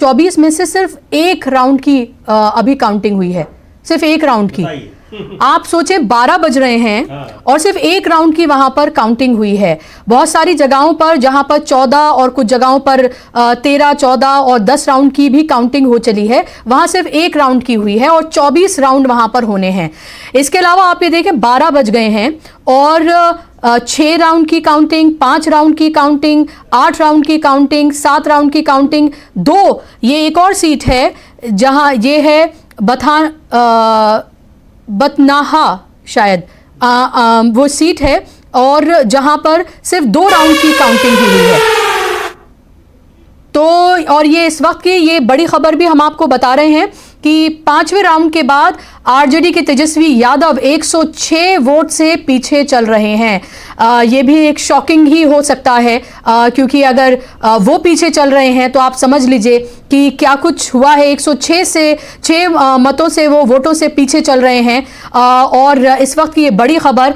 24 में से सिर्फ एक राउंड की अभी काउंटिंग हुई है, सिर्फ एक राउंड की। आप सोचे 12 बज रहे हैं और सिर्फ एक राउंड की वहां पर काउंटिंग हुई है। बहुत सारी जगहों पर जहां पर 14 और कुछ जगहों पर 13, 14 और 10 राउंड की भी काउंटिंग हो चली है, वहां सिर्फ एक राउंड की हुई है और 24 राउंड वहां पर होने हैं। इसके अलावा आप ये देखें 12 बज गए हैं और 6 राउंड की काउंटिंग, 5 राउंड की काउंटिंग, 8 राउंड की काउंटिंग, 7 राउंड की काउंटिंग, 2 ये एक और सीट है जहां ये है बतनाहा शायद वो सीट है और जहां पर सिर्फ 2 राउंड की काउंटिंग हुई है। तो और ये इस वक्त की ये बड़ी खबर भी हम आपको बता रहे हैं कि 5वें राउंड के बाद आरजेडी के तेजस्वी यादव 106 वोट से पीछे चल रहे हैं। ये भी एक शॉकिंग ही हो सकता है क्योंकि अगर वो पीछे चल रहे हैं तो आप समझ लीजिए कि क्या कुछ हुआ है। 106 से 6 मतों से वो वोटों से पीछे चल रहे हैं। और इस वक्त की ये बड़ी खबर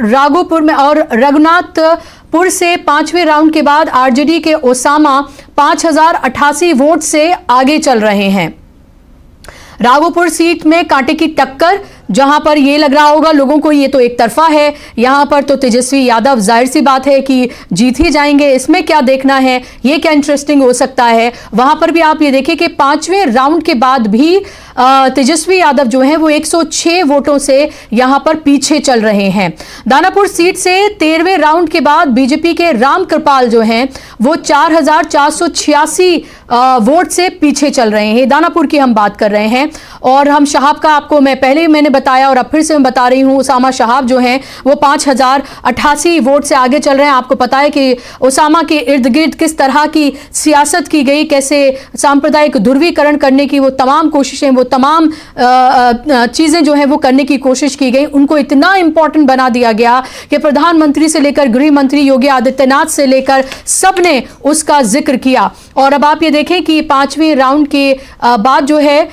राघोपुर में और रघुनाथपुर से 5वें राउंड के बाद आरजेडी के ओसामा 5088 वोट से आगे चल रहे हैं। राघोपुर सीट में कांटे की टक्कर, जहां पर ये लग रहा होगा लोगों को ये तो एक तरफा है, यहां पर तो तेजस्वी यादव जाहिर सी बात है कि जीत ही जाएंगे। इसमें क्या देखना है, ये क्या इंटरेस्टिंग हो सकता है। वहां पर भी आप ये देखिए कि 5वें राउंड के बाद भी तेजस्वी यादव जो है वो 106 वोटों से यहां पर पीछे चल रहे हैं। दानापुर सीट से 13वें राउंड के बाद बीजेपी के राम कृपाल जो हैं वो 4486 वोट से पीछे चल रहे हैं। दानापुर की हम बात कर रहे हैं और हम शहाब का आपको मैंने बताया और अब फिर से मैं बता रही हूं, उसामा शहाब जो हैं वो 5088 वोट से आगे चल रहे हैं। आपको पता है कि उसामा के इर्द गिर्द किस तरह की सियासत की गई, कैसे सांप्रदायिक ध्रुवीकरण करने की वो तमाम कोशिशें, वो तमाम चीजें जो है वो करने की कोशिश की गई। उनको इतना इंपॉर्टेंट बना दिया गया कि प्रधानमंत्री से लेकर गृह मंत्री योगी आदित्यनाथ से लेकर सबने उसका जिक्र किया। और अब आप ये देखें कि 5वें राउंड के बाद जो है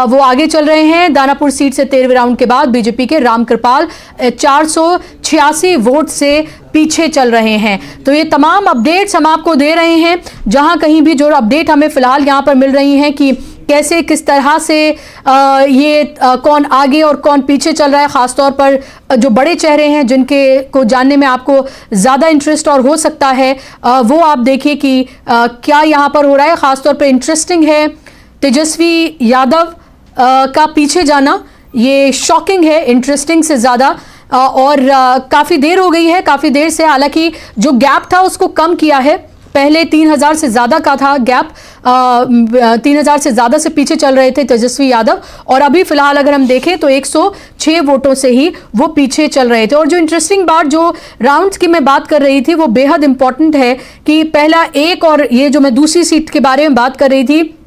वो आगे चल रहे हैं। दानापुर सीट से 13वें राउंड के बाद बीजेपी के राम कृपाल 486 वोट से पीछे चल रहे हैं। तो ये तमाम अपडेट्स हम आपको दे रहे हैं, जहां कहीं भी जो अपडेट हमें फिलहाल यहां पर मिल रही हैं कि कैसे किस तरह से कौन आगे और कौन पीछे चल रहा है। खासतौर पर जो बड़े चेहरे हैं जिनके को जानने में आपको ज़्यादा इंटरेस्ट और हो सकता है, वो आप देखिए कि क्या यहाँ पर हो रहा है। खासतौर पर इंटरेस्टिंग है तेजस्वी यादव का पीछे जाना, ये शॉकिंग है इंटरेस्टिंग से ज़्यादा। और काफ़ी देर हो गई है, काफ़ी देर से, हालांकि जो गैप था उसको कम किया है। पहले 3000 से ज़्यादा का था गैप, 3000 से ज़्यादा से पीछे चल रहे थे तेजस्वी यादव और अभी फिलहाल अगर हम देखें तो 106 वोटों से ही वो पीछे चल रहे थे। और जो इंटरेस्टिंग बात, जो राउंड्स की मैं बात कर रही थी, वो बेहद इंपॉर्टेंट है कि पहला एक और ये जो मैं दूसरी सीट के बारे में बात कर रही थी,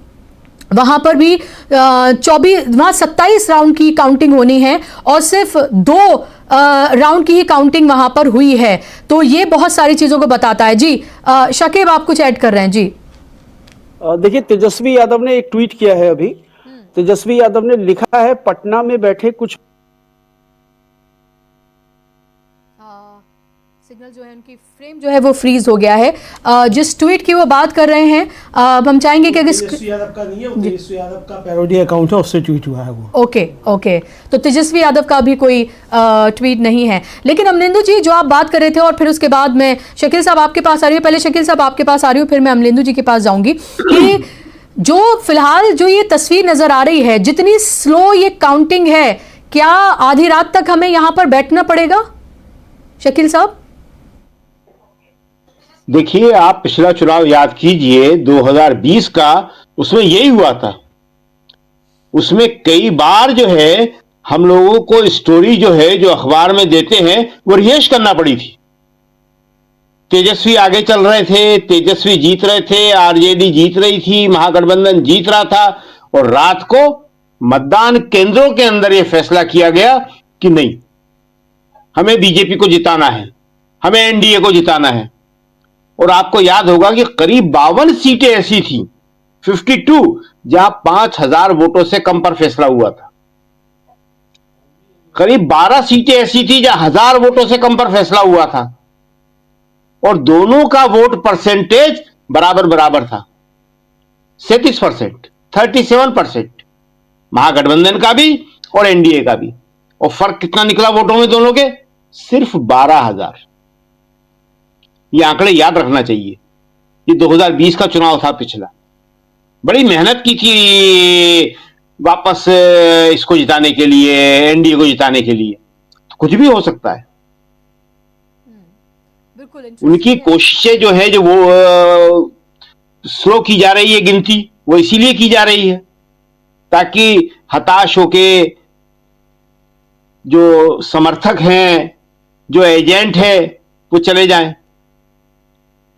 वहां पर भी 27 राउंड की काउंटिंग होनी है और सिर्फ 2 राउंड की ही काउंटिंग वहां पर हुई है। तो ये बहुत सारी चीजों को बताता है। जी शकीब, आप कुछ ऐड कर रहे हैं? जी देखिए, तेजस्वी यादव ने एक ट्वीट किया है अभी। तेजस्वी यादव ने लिखा है, पटना में बैठे कुछ सिग्नल जो है उनकी फ्रेम जो है वो फ्रीज हो गया है। जिस ट्वीट की वो बात कर रहे हैं हम चाहेंगे कि तेजस्वी यादव का नहीं है, वो तेजस्वी यादव का पैरोडी अकाउंट है, उससे ट्वीट हुआ है वो। ओके, तो तेजस्वी यादव का भी कोई ट्वीट नहीं है। लेकिन अमलिंदु जी, जो आप बात कर रहे थे और फिर उसके बाद मैं शकील साहब आपके पास आ रही हूँ, पहले शकील साहब आपके पास आ रही हूँ, फिर मैं अमलिंदु जी के पास जाऊंगी कि जो फिलहाल जो ये तस्वीर नजर आ रही है, जितनी स्लो ये काउंटिंग है, क्या आधी रात तक हमें यहाँ पर बैठना पड़ेगा? शकील साहब देखिए, आप पिछला चुनाव याद कीजिए 2020 का, उसमें यही हुआ था। उसमें कई बार जो है हम लोगों को स्टोरी जो है जो अखबार में देते हैं वो रिहर्स करना पड़ी थी। तेजस्वी आगे चल रहे थे, तेजस्वी जीत रहे थे, आरजेडी जीत रही थी, महागठबंधन जीत रहा था और रात को मतदान केंद्रों के अंदर यह फैसला किया गया कि नहीं, हमें बीजेपी को जिताना है, हमें एनडीए को जिताना है। और आपको याद होगा कि करीब 52 सीटें ऐसी थी, 52, जहां 5000 वोटों से कम पर फैसला हुआ था। करीब 12 सीटें ऐसी थी जहां 1000 वोटों से कम पर फैसला हुआ था और दोनों का वोट परसेंटेज बराबर था। 37%, 37%, महागठबंधन का भी और एनडीए का भी। और फर्क कितना निकला वोटों में दोनों के? सिर्फ 12,000। ये आंकड़े याद रखना चाहिए। ये 2020 का चुनाव था पिछला। बड़ी मेहनत की थी वापस इसको जिताने के लिए, एनडीए को जिताने के लिए। तो कुछ भी हो सकता है। उनकी कोशिशें जो है, जो वो स्लो की जा रही है गिनती, वो इसीलिए की जा रही है ताकि हताश होके जो समर्थक हैं, जो एजेंट है, वो चले जाएं।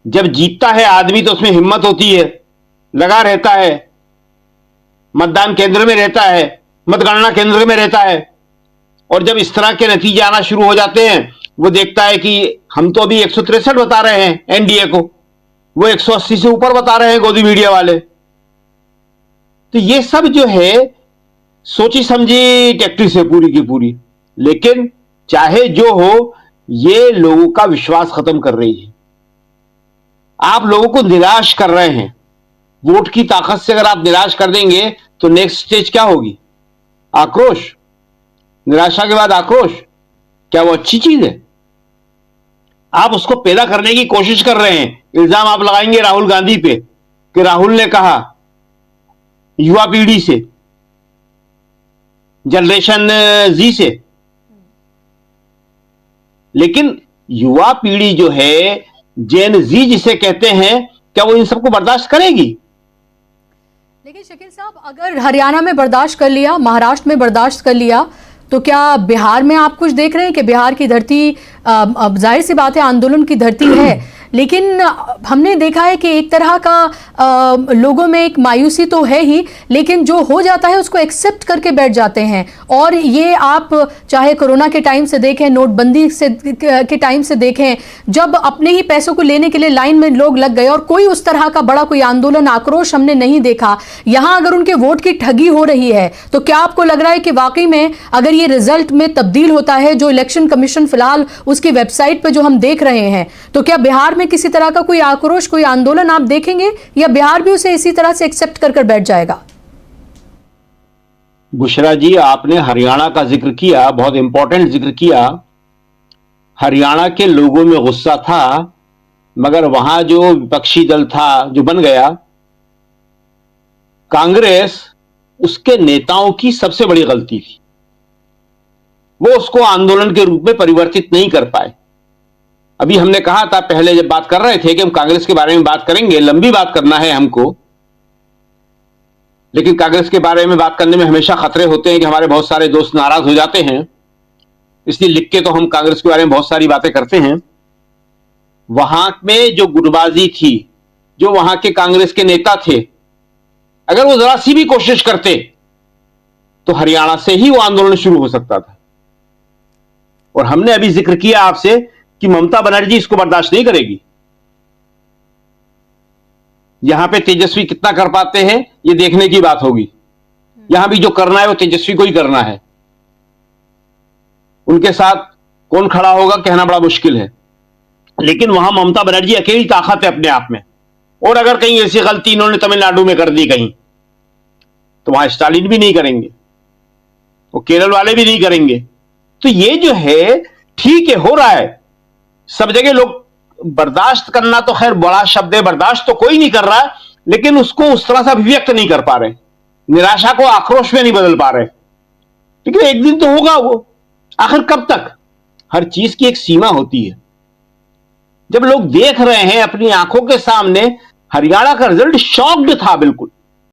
जब जीतता है आदमी तो उसमें हिम्मत होती है, लगा रहता है, मतदान केंद्र में रहता है, मतगणना केंद्र में रहता है। और जब इस तरह के नतीजे आना शुरू हो जाते हैं, वो देखता है कि हम तो अभी 163 बता रहे हैं एनडीए को, वो 180 से ऊपर बता रहे हैं गोदी मीडिया वाले। तो ये सब जो है सोची समझी टैक्टिक्स है पूरी की पूरी। लेकिन चाहे जो हो, ये लोगों का विश्वास खत्म कर रही है। आप लोगों को निराश कर रहे हैं। वोट की ताकत से अगर आप निराश कर देंगे तो नेक्स्ट स्टेज क्या होगी? आक्रोश। निराशा के बाद आक्रोश, क्या वो अच्छी चीज है? आप उसको पैदा करने की कोशिश कर रहे हैं। इल्जाम आप लगाएंगे राहुल गांधी पे कि राहुल ने कहा युवा पीढ़ी से, जनरेशन जी से। लेकिन युवा पीढ़ी जो है, जेन जी जिसे कहते हैं, क्या वो इन सबको बर्दाश्त करेगी? लेकिन शकील साहब, अगर हरियाणा में बर्दाश्त कर लिया, महाराष्ट्र में बर्दाश्त कर लिया, तो क्या बिहार में आप कुछ देख रहे हैं कि बिहार की धरती, अब जाहिर सी बात है आंदोलन की धरती है, लेकिन हमने देखा है कि एक तरह का लोगों में एक मायूसी तो है ही, लेकिन जो हो जाता है उसको एक्सेप्ट करके बैठ जाते हैं। और ये आप चाहे कोरोना के टाइम से देखें, नोटबंदी से के टाइम से देखें, जब अपने ही पैसों को लेने के लिए लाइन में लोग लग गए और कोई उस तरह का बड़ा कोई आंदोलन, आक्रोश हमने नहीं देखा। यहाँ अगर उनके वोट की ठगी हो रही है, तो क्या आपको लग रहा है कि वाकई में अगर ये रिजल्ट में तब्दील होता है, जो इलेक्शन कमीशन फिलहाल उसकी वेबसाइट पर जो हम देख रहे हैं, तो क्या बिहार में किसी तरह का कोई आक्रोश, कोई आंदोलन आप देखेंगे, या बिहार भी उसे इसी तरह से एक्सेप्ट कर बैठ जाएगा? बुशरा जी, आपने हरियाणा का जिक्र किया, बहुत इंपॉर्टेंट जिक्र किया। हरियाणा के लोगों में गुस्सा था, मगर वहां जो विपक्षी दल था जो बन गया कांग्रेस, उसके नेताओं की सबसे बड़ी गलती थी। वो उसको आंदोलन के रूप में परिवर्तित नहीं कर पाए। अभी हमने कहा था पहले जब बात कर रहे थे कि हम कांग्रेस के बारे में बात करेंगे, लंबी बात करना है हमको, लेकिन कांग्रेस के बारे में बात करने में हमेशा खतरे होते हैं कि हमारे बहुत सारे दोस्त नाराज हो जाते हैं। इसलिए लिख के तो हम कांग्रेस के बारे में बहुत सारी बातें करते हैं। वहां में जो गुटबाजी थी, जो वहां के कांग्रेस के नेता थे, अगर वो जरा सी भी कोशिश करते तो हरियाणा से ही वो आंदोलन शुरू हो सकता था। और हमने अभी जिक्र किया आपसे कि ममता बनर्जी इसको बर्दाश्त नहीं करेगी। यहां पे तेजस्वी कितना कर पाते हैं ये देखने की बात होगी। यहां भी जो करना है वो तेजस्वी को ही करना है। उनके साथ कौन खड़ा होगा कहना बड़ा मुश्किल है, लेकिन वहां ममता बनर्जी अकेली ताकत है अपने आप में। और अगर कहीं ऐसी गलती इन्होंने तमिलनाडु में कर दी कहीं, तो वहां स्टालिन भी नहीं करेंगे, वो केरल वाले भी नहीं करेंगे। तो ये जो है ठीक है, हो रहा है सब जगह। लोग बर्दाश्त करना तो खैर बड़ा शब्द है, बर्दाश्त तो कोई नहीं कर रहा है, लेकिन उसको उस तरह से अभिव्यक्त नहीं कर पा रहे, निराशा को आक्रोश में नहीं बदल पा रहे। लेकिन एक दिन तो होगा वो। आखिर कब तक? हर चीज की एक सीमा होती है। जब लोग देख रहे हैं अपनी आंखों के सामने, हरियाणा का रिजल्ट शॉक्ड था बिल्कुल।